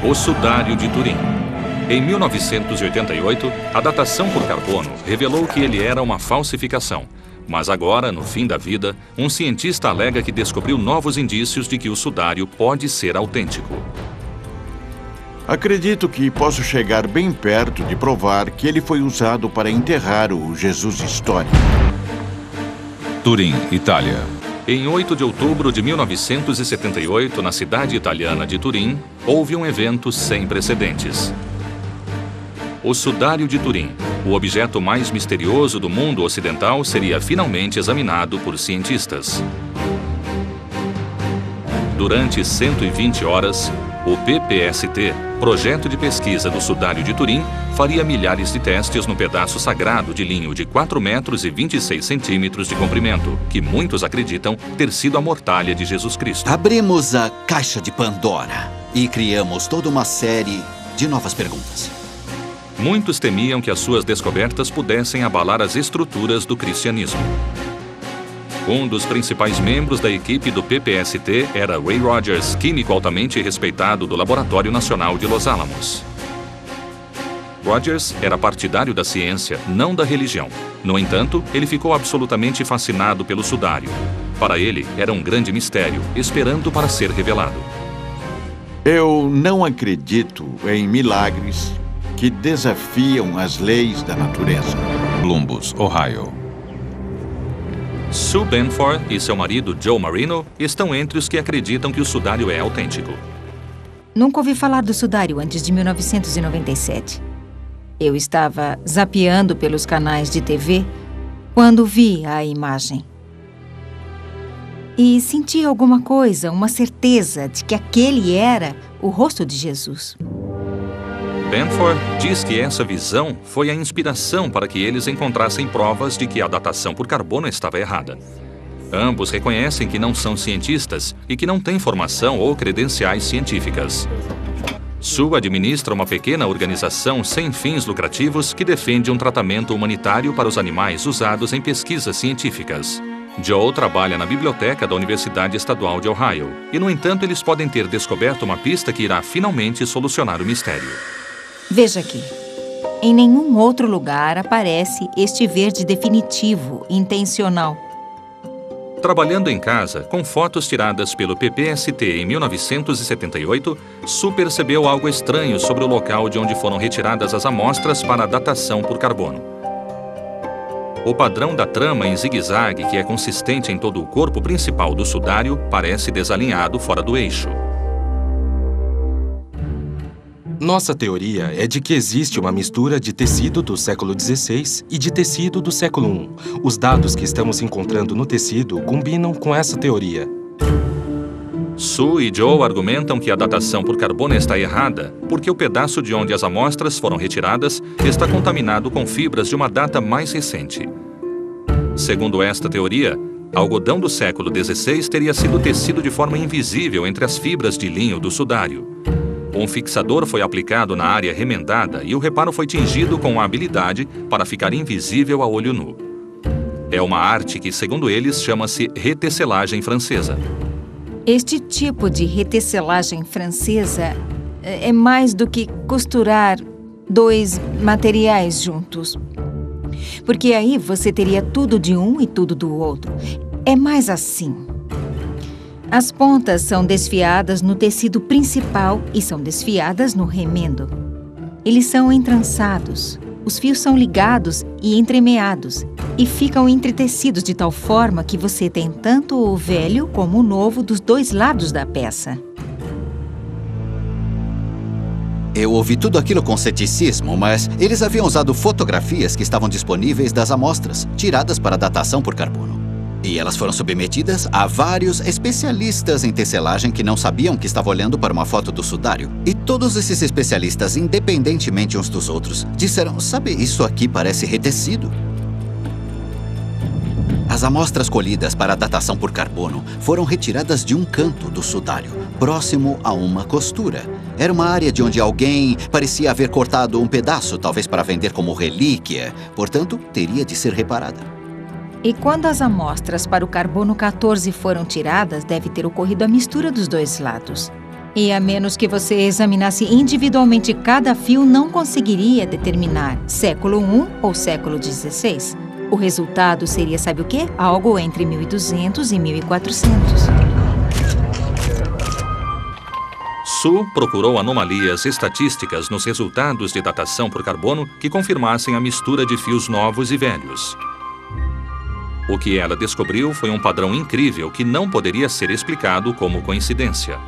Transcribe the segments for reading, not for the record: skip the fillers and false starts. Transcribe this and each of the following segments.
O sudário de Turim. Em 1988, a datação por carbono revelou que ele era uma falsificação. Mas agora, no fim da vida, um cientista alega que descobriu novos indícios de que o sudário pode ser autêntico. Acredito que posso chegar bem perto de provar que ele foi usado para enterrar o Jesus histórico. Turim, Itália. Em 8 de outubro de 1978, na cidade italiana de Turim, houve um evento sem precedentes. O sudário de Turim, o objeto mais misterioso do mundo ocidental, seria finalmente examinado por cientistas. Durante 120 horas, o PPST, Projeto de Pesquisa do Sudário de Turim, faria milhares de testes no pedaço sagrado de linho de 4 metros e 26 centímetros de comprimento, que muitos acreditam ter sido a mortalha de Jesus Cristo. Abrimos a caixa de Pandora e criamos toda uma série de novas perguntas. Muitos temiam que as suas descobertas pudessem abalar as estruturas do cristianismo. Um dos principais membros da equipe do PPST era Ray Rogers, químico altamente respeitado do Laboratório Nacional de Los Alamos. Rogers era partidário da ciência, não da religião. No entanto, ele ficou absolutamente fascinado pelo sudário. Para ele, era um grande mistério, esperando para ser revelado. Eu não acredito em milagres que desafiam as leis da natureza. Columbus, Ohio. Sue Benford e seu marido Joe Marino estão entre os que acreditam que o sudário é autêntico. Nunca ouvi falar do sudário antes de 1997. Eu estava zapeando pelos canais de TV quando vi a imagem. E senti alguma coisa, uma certeza de que aquele era o rosto de Jesus. Benford diz que essa visão foi a inspiração para que eles encontrassem provas de que a datação por carbono estava errada. Ambos reconhecem que não são cientistas e que não têm formação ou credenciais científicas. Sue administra uma pequena organização sem fins lucrativos que defende um tratamento humanitário para os animais usados em pesquisas científicas. Joe trabalha na biblioteca da Universidade Estadual de Ohio e, no entanto, eles podem ter descoberto uma pista que irá finalmente solucionar o mistério. Veja aqui. Em nenhum outro lugar aparece este verde definitivo, intencional. Trabalhando em casa, com fotos tiradas pelo PPST em 1978, Sue percebeu algo estranho sobre o local de onde foram retiradas as amostras para a datação por carbono. O padrão da trama em zigue-zague, que é consistente em todo o corpo principal do sudário, parece desalinhado fora do eixo. Nossa teoria é de que existe uma mistura de tecido do século XVI e de tecido do século I. Os dados que estamos encontrando no tecido combinam com essa teoria. Sue e Joe argumentam que a datação por carbono está errada porque o pedaço de onde as amostras foram retiradas está contaminado com fibras de uma data mais recente. Segundo esta teoria, algodão do século XVI teria sido tecido de forma invisível entre as fibras de linho do sudário. Um fixador foi aplicado na área remendada e o reparo foi tingido com a habilidade para ficar invisível a olho nu. É uma arte que, segundo eles, chama-se retecelagem francesa. Este tipo de retecelagem francesa é mais do que costurar dois materiais juntos. Porque aí você teria tudo de um e tudo do outro. É mais assim. As pontas são desfiadas no tecido principal e são desfiadas no remendo. Eles são entrançados. Os fios são ligados e entremeados e ficam entretecidos de tal forma que você tem tanto o velho como o novo dos dois lados da peça. Eu ouvi tudo aquilo com ceticismo, mas eles haviam usado fotografias que estavam disponíveis das amostras, tiradas para datação por carbono. E elas foram submetidas a vários especialistas em tecelagem que não sabiam que estavam olhando para uma foto do sudário. E todos esses especialistas, independentemente uns dos outros, disseram: sabe, isso aqui parece retecido. As amostras colhidas para a datação por carbono foram retiradas de um canto do sudário, próximo a uma costura. Era uma área de onde alguém parecia haver cortado um pedaço, talvez para vender como relíquia. Portanto, teria de ser reparada. E quando as amostras para o carbono 14 foram tiradas, deve ter ocorrido a mistura dos dois lados. E a menos que você examinasse individualmente cada fio, não conseguiria determinar século I ou século XVI. O resultado seria, sabe o quê? Algo entre 1200 e 1400. Su procurou anomalias estatísticas nos resultados de datação por carbono que confirmassem a mistura de fios novos e velhos. O que ela descobriu foi um padrão incrível que não poderia ser explicado como coincidência.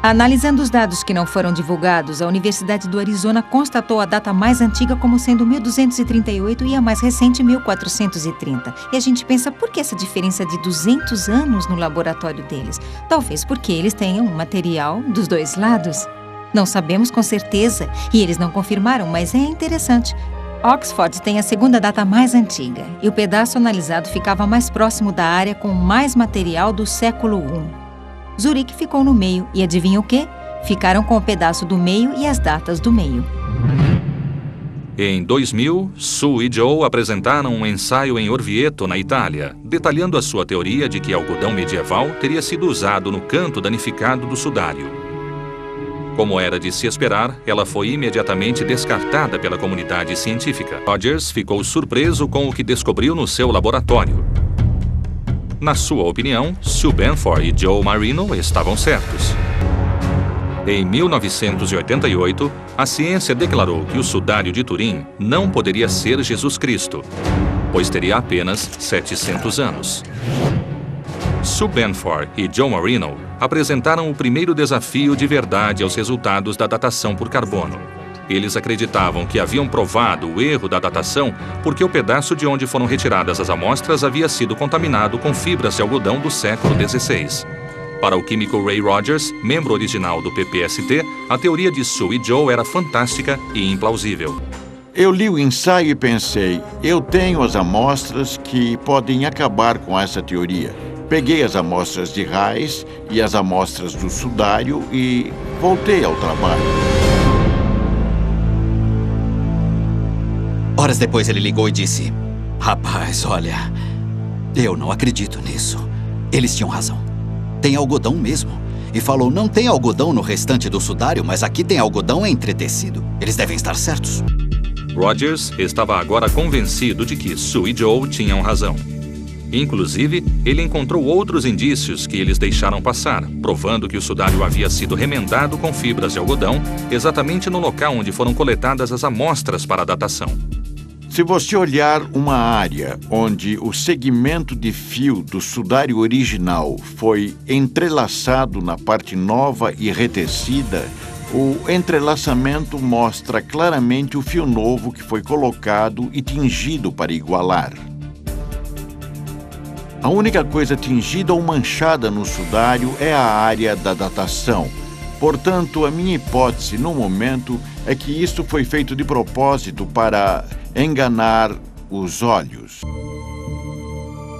Analisando os dados que não foram divulgados, a Universidade do Arizona constatou a data mais antiga como sendo 1238 e a mais recente 1430. E a gente pensa, por que essa diferença de 200 anos no laboratório deles? Talvez porque eles tenham um material dos dois lados. Não sabemos com certeza e eles não confirmaram, mas é interessante. Oxford tem a segunda data mais antiga e o pedaço analisado ficava mais próximo da área com mais material do século I. Zurique ficou no meio e adivinha o quê? Ficaram com o pedaço do meio e as datas do meio. Em 2000, Su e Joe apresentaram um ensaio em Orvieto, na Itália, detalhando a sua teoria de que algodão medieval teria sido usado no canto danificado do sudário. Como era de se esperar, ela foi imediatamente descartada pela comunidade científica. Rogers ficou surpreso com o que descobriu no seu laboratório. Na sua opinião, Sue Benford e Joe Marino estavam certos. Em 1988, a ciência declarou que o sudário de Turim não poderia ser Jesus Cristo, pois teria apenas 700 anos. Sue Benford e Joe Marino apresentaram o primeiro desafio de verdade aos resultados da datação por carbono. Eles acreditavam que haviam provado o erro da datação porque o pedaço de onde foram retiradas as amostras havia sido contaminado com fibras de algodão do século XVI. Para o químico Ray Rogers, membro original do PPST, a teoria de Sue e Joe era fantástica e implausível. Eu li o ensaio e pensei, eu tenho as amostras que podem acabar com essa teoria. Peguei as amostras de raiz e as amostras do sudário e voltei ao trabalho. Horas depois ele ligou e disse: rapaz, olha, eu não acredito nisso. Eles tinham razão. Tem algodão mesmo. E falou, não tem algodão no restante do sudário, mas aqui tem algodão entretecido. Eles devem estar certos. Rogers estava agora convencido de que Sue e Joe tinham razão. Inclusive, ele encontrou outros indícios que eles deixaram passar, provando que o sudário havia sido remendado com fibras de algodão exatamente no local onde foram coletadas as amostras para a datação. Se você olhar uma área onde o segmento de fio do sudário original foi entrelaçado na parte nova e retecida, o entrelaçamento mostra claramente o fio novo que foi colocado e tingido para igualar. A única coisa tingida ou manchada no sudário é a área da datação. Portanto, a minha hipótese no momento é que isso foi feito de propósito para enganar os olhos.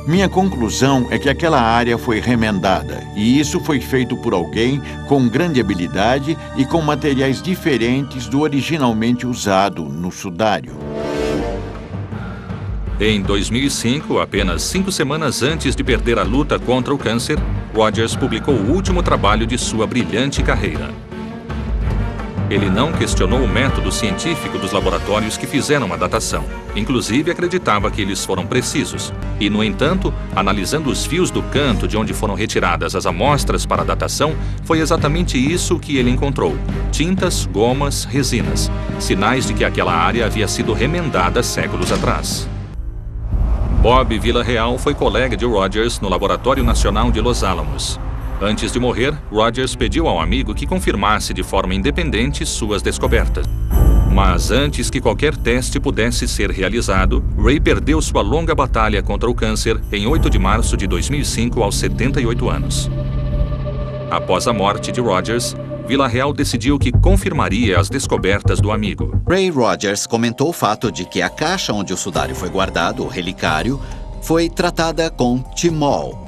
Minha conclusão é que aquela área foi remendada, e isso foi feito por alguém com grande habilidade e com materiais diferentes do originalmente usado no sudário. Em 2005, apenas 5 semanas antes de perder a luta contra o câncer, Rogers publicou o último trabalho de sua brilhante carreira. Ele não questionou o método científico dos laboratórios que fizeram a datação. Inclusive, acreditava que eles foram precisos. E, no entanto, analisando os fios do canto de onde foram retiradas as amostras para a datação, foi exatamente isso que ele encontrou: tintas, gomas, resinas. Sinais de que aquela área havia sido remendada séculos atrás. Bob Villarreal foi colega de Rogers no Laboratório Nacional de Los Alamos. Antes de morrer, Rogers pediu ao amigo que confirmasse de forma independente suas descobertas. Mas antes que qualquer teste pudesse ser realizado, Ray perdeu sua longa batalha contra o câncer em 8 de março de 2005, aos 78 anos. Após a morte de Rogers, Villarreal decidiu que confirmaria as descobertas do amigo. Ray Rogers comentou o fato de que a caixa onde o sudário foi guardado, o relicário, foi tratada com timol.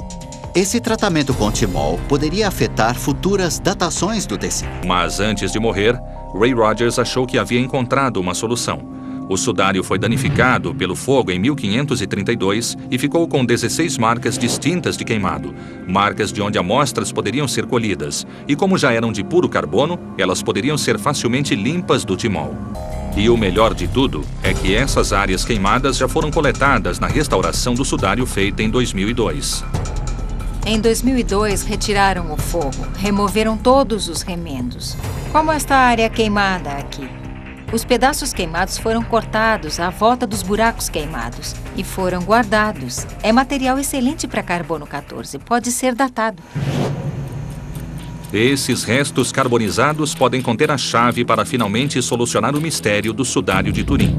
Esse tratamento com timol poderia afetar futuras datações do tecido. Mas antes de morrer, Ray Rogers achou que havia encontrado uma solução. O sudário foi danificado pelo fogo em 1532 e ficou com 16 marcas distintas de queimado, marcas de onde amostras poderiam ser colhidas, e como já eram de puro carbono, elas poderiam ser facilmente limpas do timol. E o melhor de tudo é que essas áreas queimadas já foram coletadas na restauração do sudário feita em 2002. Em 2002, retiraram o fogo, removeram todos os remendos, como esta área queimada aqui. Os pedaços queimados foram cortados à volta dos buracos queimados e foram guardados. É material excelente para carbono 14, pode ser datado. Esses restos carbonizados podem conter a chave para finalmente solucionar o mistério do sudário de Turim.